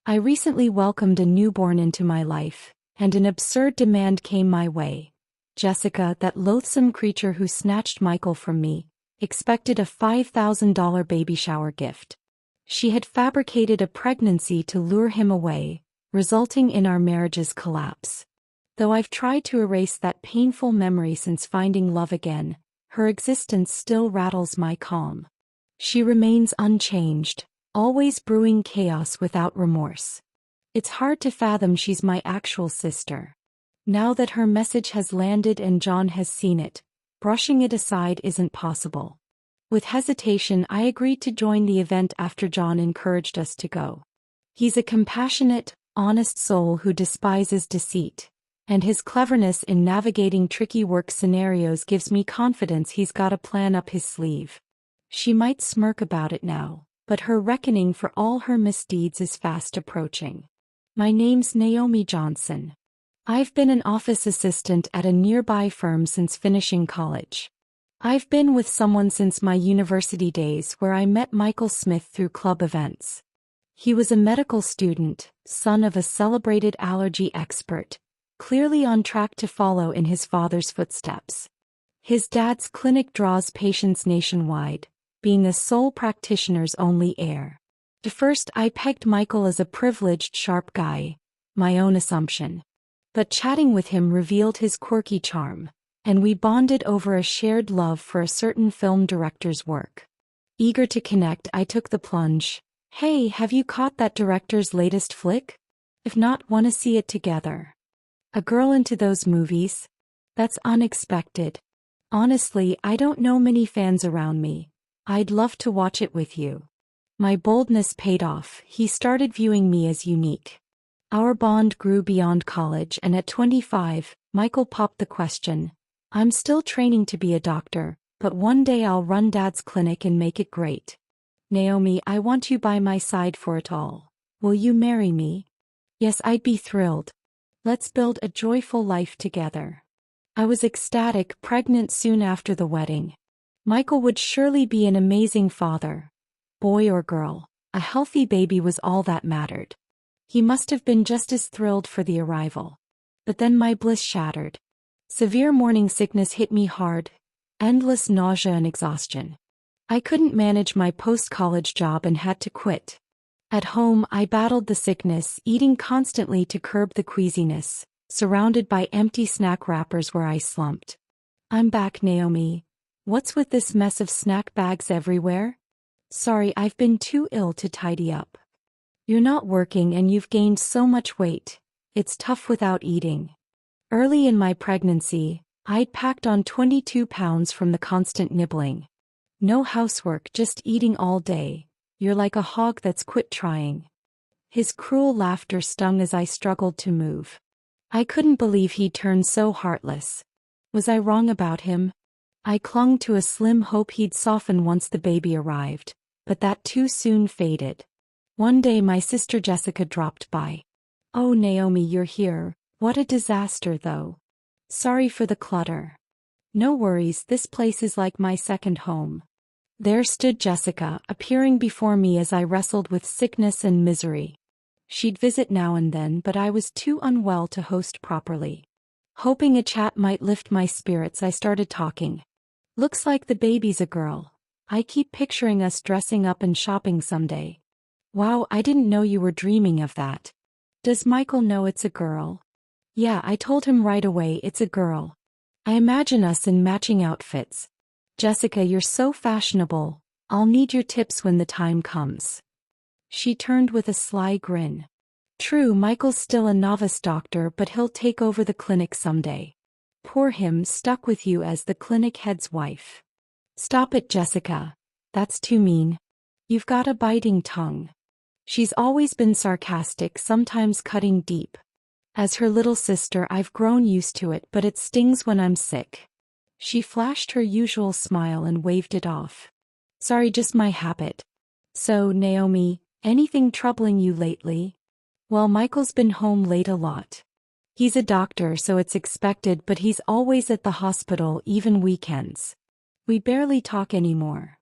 I recently welcomed a newborn into my life, and an absurd demand came my way. Jessica, that loathsome creature who snatched Michael from me, expected a $5,000 baby shower gift. She had fabricated a pregnancy to lure him away, resulting in our marriage's collapse. Though I've tried to erase that painful memory since finding love again, her existence still rattles my calm. She remains unchanged, always brewing chaos without remorse. It's hard to fathom she's my actual sister. Now that her message has landed and John has seen it, brushing it aside isn't possible. With hesitation, I agreed to join the event after John encouraged us to go. He's a compassionate, honest soul who despises deceit, and his cleverness in navigating tricky work scenarios gives me confidence he's got a plan up his sleeve. She might smirk about it now, but her reckoning for all her misdeeds is fast approaching. My name's Naomi Johnson. I've been an office assistant at a nearby firm since finishing college. I've been with someone since my university days where I met Michael Smith through club events. He was a medical student, son of a celebrated allergy expert, clearly on track to follow in his father's footsteps. His dad's clinic draws patients nationwide, being the sole practitioner's only heir. At first I pegged Michael as a privileged, sharp guy, my own assumption. But chatting with him revealed his quirky charm, and we bonded over a shared love for a certain film director's work. Eager to connect, I took the plunge. Hey, have you caught that director's latest flick? If not, wanna see it together? A girl into those movies? That's unexpected. Honestly, I don't know many fans around me. I'd love to watch it with you. My boldness paid off. He started viewing me as unique. Our bond grew beyond college, and at 25, Michael popped the question. I'm still training to be a doctor, but one day I'll run Dad's clinic and make it great. Naomi, I want you by my side for it all. Will you marry me? Yes, I'd be thrilled. Let's build a joyful life together. I was ecstatic, pregnant soon after the wedding. Michael would surely be an amazing father. Boy or girl, a healthy baby was all that mattered. He must have been just as thrilled for the arrival. But then my bliss shattered. Severe morning sickness hit me hard, endless nausea and exhaustion. I couldn't manage my post-college job and had to quit. At home, I battled the sickness, eating constantly to curb the queasiness, surrounded by empty snack wrappers where I slumped. I'm back, Naomi. What's with this mess of snack bags everywhere? Sorry, I've been too ill to tidy up. You're not working and you've gained so much weight. It's tough without eating. Early in my pregnancy, I'd packed on 22 pounds from the constant nibbling. No housework, just eating all day. You're like a hog that's quit trying. His cruel laughter stung as I struggled to move. I couldn't believe he'd turned so heartless. Was I wrong about him? I clung to a slim hope he'd soften once the baby arrived, but that too soon faded. One day my sister Jessica dropped by. Oh, Naomi, you're here. What a disaster, though. Sorry for the clutter. No worries, this place is like my second home. There stood Jessica, appearing before me as I wrestled with sickness and misery. She'd visit now and then, but I was too unwell to host properly. Hoping a chat might lift my spirits, I started talking. Looks like the baby's a girl. I keep picturing us dressing up and shopping someday. Wow, I didn't know you were dreaming of that. Does Michael know it's a girl? Yeah, I told him right away it's a girl. I imagine us in matching outfits. Jessica, you're so fashionable. I'll need your tips when the time comes. She turned with a sly grin. True, Michael's still a novice doctor, but he'll take over the clinic someday. Poor him, stuck with you as the clinic head's wife. Stop it, Jessica. That's too mean. You've got a biting tongue. She's always been sarcastic, sometimes cutting deep. As her little sister, I've grown used to it, but it stings when I'm sick. She flashed her usual smile and waved it off. Sorry, just my habit. So, Naomi, anything troubling you lately? Well, Michael's been home late a lot. He's a doctor, so it's expected, but he's always at the hospital, even weekends. We barely talk anymore.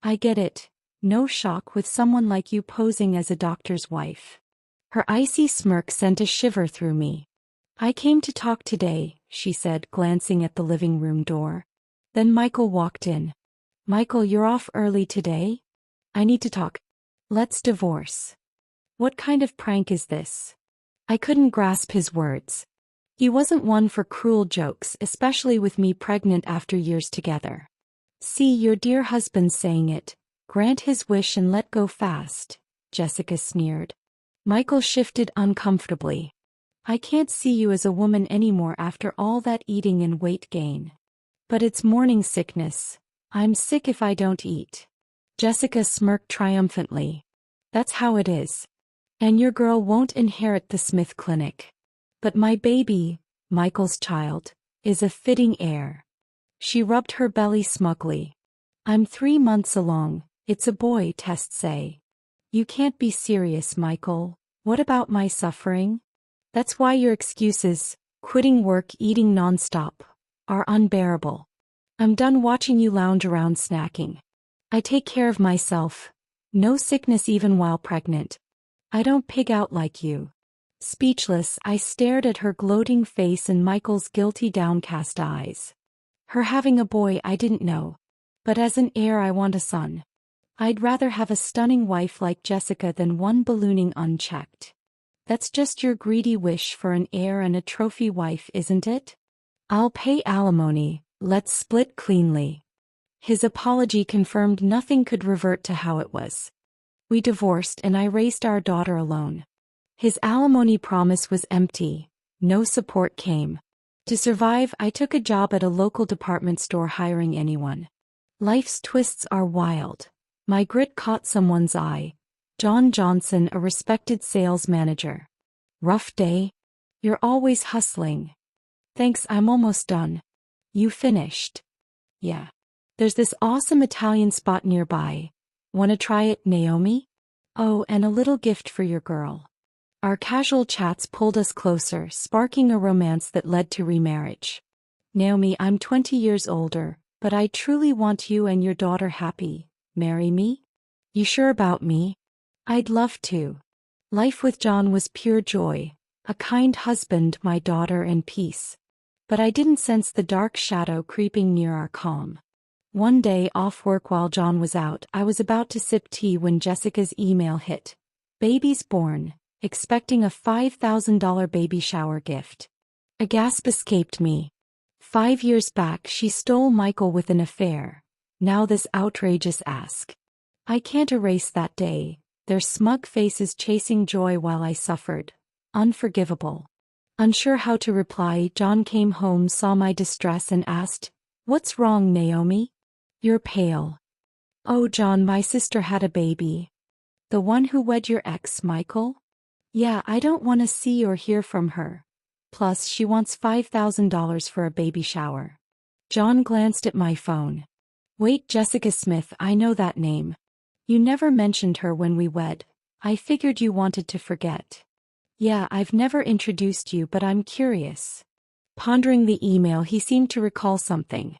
I get it. No shock with someone like you posing as a doctor's wife. Her icy smirk sent a shiver through me. I came to talk today, she said, glancing at the living room door. Then Michael walked in. Michael, you're off early today? I need to talk. Let's divorce. What kind of prank is this? I couldn't grasp his words. He wasn't one for cruel jokes, especially with me pregnant after years together. See, your dear husband's saying it. Grant his wish and let go fast, Jessica sneered. Michael shifted uncomfortably. I can't see you as a woman anymore after all that eating and weight gain. But it's morning sickness. I'm sick if I don't eat. Jessica smirked triumphantly. That's how it is. And your girl won't inherit the Smith Clinic. But my baby, Michael's child, is a fitting heir. She rubbed her belly smugly. I'm 3 months along. It's a boy, tests say. You can't be serious, Michael. What about my suffering? That's why your excuses, quitting work, eating nonstop, are unbearable. I'm done watching you lounge around snacking. I take care of myself. No sickness even while pregnant. I don't pig out like you. Speechless, I stared at her gloating face and Michael's guilty downcast eyes. Her having a boy I didn't know. But as an heir I want a son. I'd rather have a stunning wife like Jessica than one ballooning unchecked. That's just your greedy wish for an heir and a trophy wife, isn't it? I'll pay alimony, let's split cleanly. His apology confirmed nothing could revert to how it was. We divorced and I raised our daughter alone. His alimony promise was empty. No support came. To survive, I took a job at a local department store hiring anyone. Life's twists are wild. My grit caught someone's eye. John Johnson, a respected sales manager. Rough day? You're always hustling. Thanks, I'm almost done. You finished? Yeah. There's this awesome Italian spot nearby. Wanna try it, Naomi? Oh, and a little gift for your girl. Our casual chats pulled us closer, sparking a romance that led to remarriage. Naomi, I'm 20 years older, but I truly want you and your daughter happy. Marry me? You sure about me? I'd love to. Life with John was pure joy. A kind husband, my daughter, and peace. But I didn't sense the dark shadow creeping near our calm. One day, off work while John was out, I was about to sip tea when Jessica's email hit. Baby's born, expecting a $5,000 baby shower gift. A gasp escaped me. 5 years back, she stole Michael with an affair. Now this outrageous ask. I can't erase that day, their smug faces chasing joy while I suffered. Unforgivable. Unsure how to reply, John came home, saw my distress and asked, "What's wrong, Naomi? You're pale." "Oh, John, my sister had a baby." "The one who wed your ex, Michael?" "Yeah, I don't want to see or hear from her. Plus, she wants $5,000 for a baby shower." John glanced at my phone. "Wait, Jessica Smith, I know that name. You never mentioned her when we wed. I figured you wanted to forget." "Yeah, I've never introduced you, but I'm curious." Pondering the email, he seemed to recall something.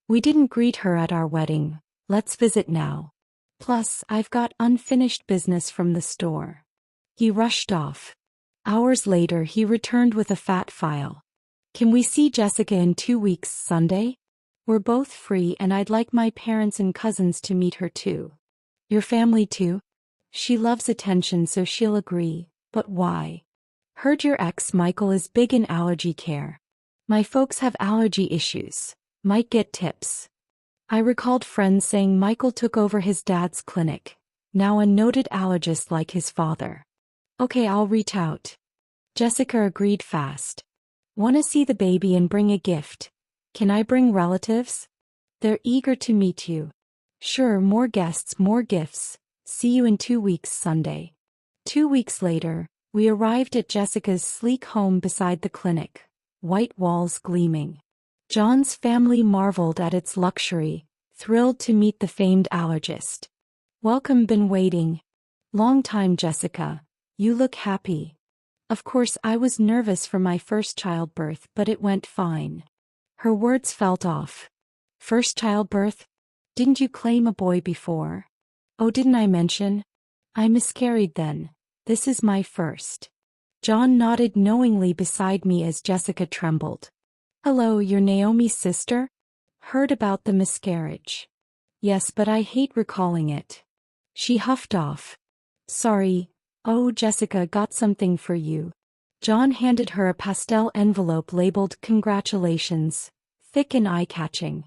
"We didn't greet her at our wedding. Let's visit now. Plus, I've got unfinished business from the store." He rushed off. Hours later, he returned with a fat file. "Can we see Jessica in 2 weeks, Sunday? We're both free and I'd like my parents and cousins to meet her too." "Your family too? She loves attention, so she'll agree, but why?" "Heard your ex Michael is big in allergy care. My folks have allergy issues. Might get tips." I recalled friends saying Michael took over his dad's clinic. Now a noted allergist like his father. "Okay, I'll reach out." Jessica agreed fast. "Wanna see the baby and bring a gift? Can I bring relatives? They're eager to meet you." "Sure, more guests, more gifts. See you in 2 weeks, Sunday." 2 weeks later, we arrived at Jessica's sleek home beside the clinic, white walls gleaming. John's family marveled at its luxury, thrilled to meet the famed allergist. "Welcome, been waiting." "Long time, Jessica. You look happy." Of course, I was nervous for my first childbirth, but it went fine. Her words felt off. "First childbirth? Didn't you claim a boy before?" "Oh, didn't I mention? I miscarried then. This is my first. John nodded knowingly beside me as Jessica trembled. Hello, you're Naomi's sister? Heard about the miscarriage. Yes, but I hate recalling it. She huffed off. Sorry. Oh, Jessica got something for you. John handed her a pastel envelope labeled Congratulations, thick and eye-catching.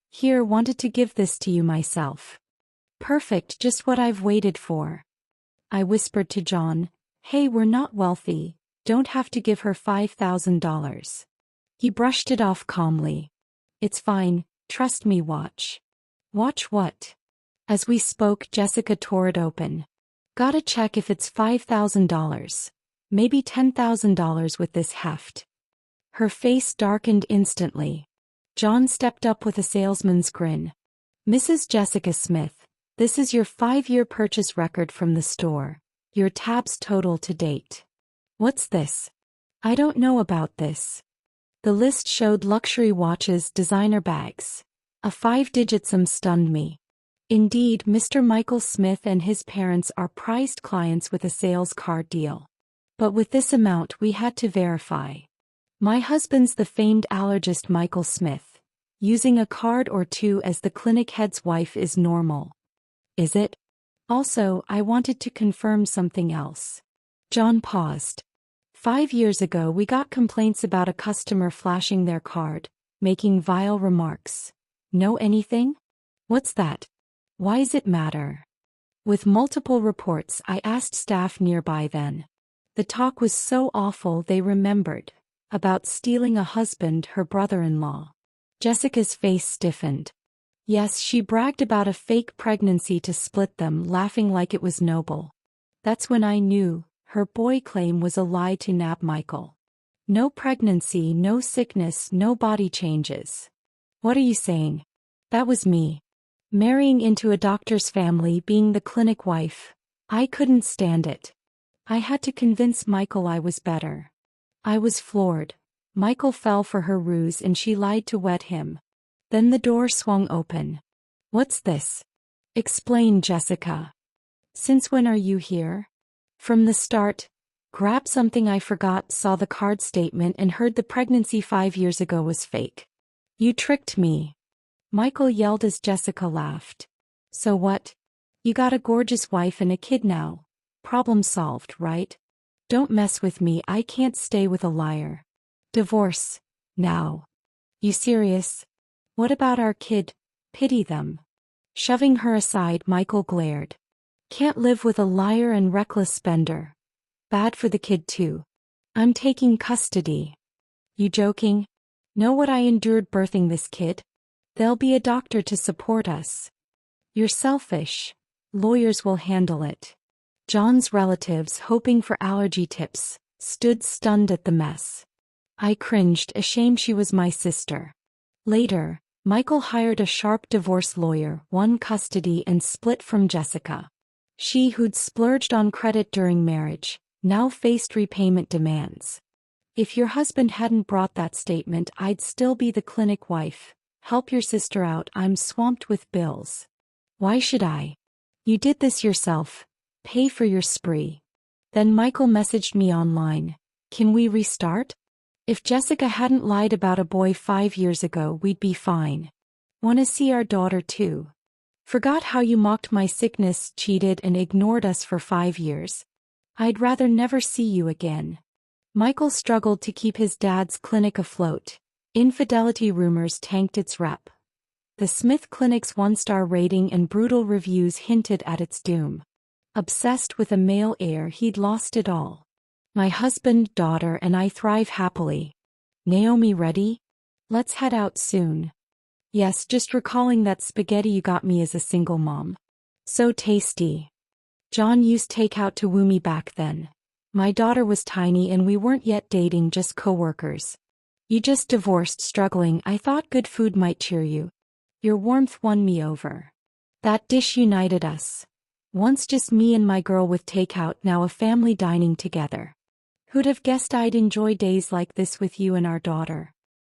Here, wanted to give this to you myself. Perfect, just what I've waited for. I whispered to John, hey, we're not wealthy, don't have to give her $5,000. He brushed it off calmly. It's fine, trust me, watch. Watch what? As we spoke, Jessica tore it open. Gotta check if it's $5,000. Maybe $10,000 with this heft. Her face darkened instantly. John stepped up with a salesman's grin. Mrs. Jessica Smith, this is your 5-year purchase record from the store. Your tabs total to date. What's this? I don't know about this. The list showed luxury watches, designer bags. A 5-digit sum stunned me. Indeed, Mr. Michael Smith and his parents are prized clients with a sales card deal. But with this amount we had to verify. My husband's the famed allergist Michael Smith. Using a card or two as the clinic head's wife is normal. Is it? Also, I wanted to confirm something else. John paused. 5 years ago we got complaints about a customer flashing their card, making vile remarks. Know anything? What's that? Why's it matter? With multiple reports, I asked staff nearby then. The talk was so awful they remembered. About stealing a husband, her brother-in-law. Jessica's face stiffened. Yes, she bragged about a fake pregnancy to split them, laughing like it was noble. That's when I knew, her boy claim was a lie to nab Michael. No pregnancy, no sickness, no body changes. What are you saying? That was me. Marrying into a doctor's family, being the clinic wife. I couldn't stand it. I had to convince Michael I was better. I was floored. Michael fell for her ruse and she lied to wed him. Then the door swung open. What's this? Explain, Jessica. Since when are you here? From the start. Grabbed something I forgot, saw the card statement and heard the pregnancy 5 years ago was fake. You tricked me. Michael yelled as Jessica laughed. So what? You got a gorgeous wife and a kid now. Problem solved, right? Don't mess with me, I can't stay with a liar. Divorce. Now. You serious? What about our kid? Pity them. Shoving her aside, Michael glared. Can't live with a liar and reckless spender. Bad for the kid too. I'm taking custody. You joking? Know what I endured birthing this kid? There'll be a doctor to support us. You're selfish. Lawyers will handle it. John's relatives, hoping for allergy tips, stood stunned at the mess. I cringed, ashamed she was my sister. Later, Michael hired a sharp divorce lawyer, won custody and split from Jessica. She who'd splurged on credit during marriage, now faced repayment demands. If your husband hadn't brought that statement, I'd still be the clinic wife. Help your sister out, I'm swamped with bills. Why should I? You did this yourself. Pay for your spree. Then Michael messaged me online. Can we restart? If Jessica hadn't lied about a boy 5 years ago, we'd be fine. Wanna see our daughter too? Forgot how you mocked my sickness, cheated and ignored us for 5 years. I'd rather never see you again. Michael struggled to keep his dad's clinic afloat. Infidelity rumors tanked its rep. The Smith Clinic's 1-star rating and brutal reviews hinted at its doom. Obsessed with a male heir, he'd lost it all. My husband, daughter, and I thrive happily. Naomi ready? Let's head out soon. Yes, just recalling that spaghetti you got me as a single mom. So tasty. John used takeout to woo me back then. My daughter was tiny and we weren't yet dating, just co-workers. You just divorced, struggling, I thought good food might cheer you. Your warmth won me over. That dish united us. Once just me and my girl with takeout, now a family dining together. Who'd have guessed I'd enjoy days like this with you and our daughter?